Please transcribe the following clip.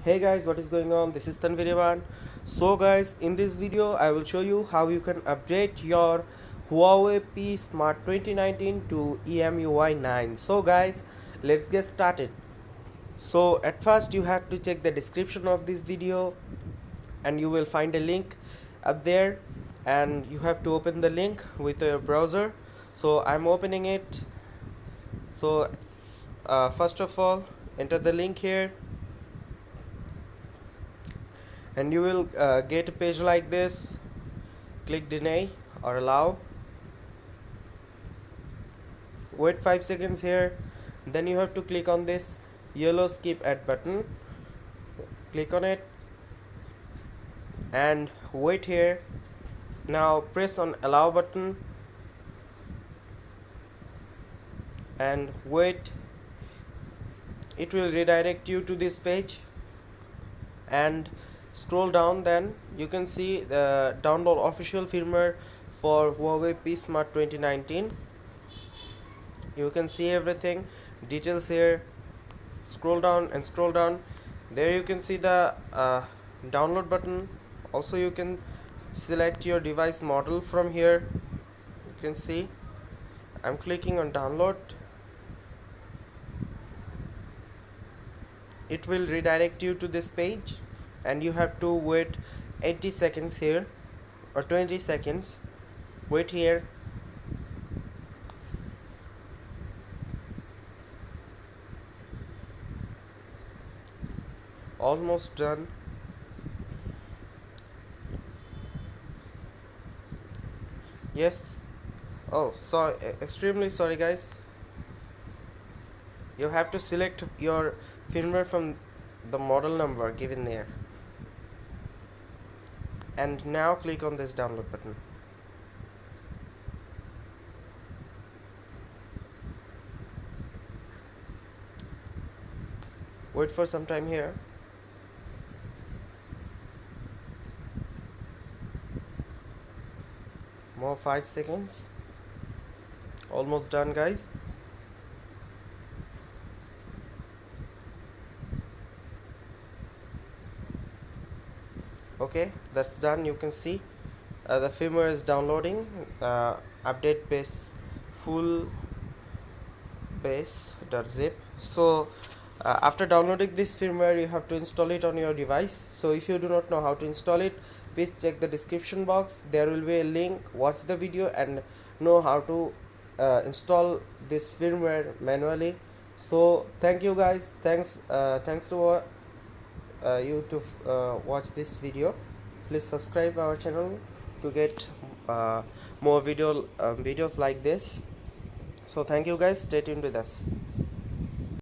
Hey guys, what is going on? This is Tanvir. So guys, in this video I will show you how you can update your Huawei P Smart 2019 to EMUI 9. So guys, let's get started. So at first you have to check the description of this video and you will find a link up there, and you have to open the link with your browser. So I'm opening it. So first of all, enter the link here and you will get a page like this. Click deny or allow, wait 5 seconds here, then you have to click on this yellow skip ad button, click on it and wait here. Now press on allow button and wait. It will redirect you to this page and scroll down, then you can see the download official firmware for Huawei P Smart 2019. You can see everything, details here. Scroll down and scroll down, there you can see the download button. Also you can select your device model from here. You can see I'm clicking on download. It will redirect you to this page and you have to wait 80 seconds here or 20 seconds. Wait here. Almost done. Yes. Oh, sorry, extremely sorry guys. You have to select your firmware from the model number given there and now click on this download button. Wait for some time here. More 5 seconds. Almost done guys. Okay, that's done. You can see the firmware is downloading. Update base full base.zip. So after downloading this firmware you have to install it on your device. So if you do not know how to install it, please check the description box. There will be a link. Watch the video and know how to install this firmware manually. So thank you guys. Thanks to you to watch this video. Please subscribe our channel to get more videos like this. So thank you guys, stay tuned with us.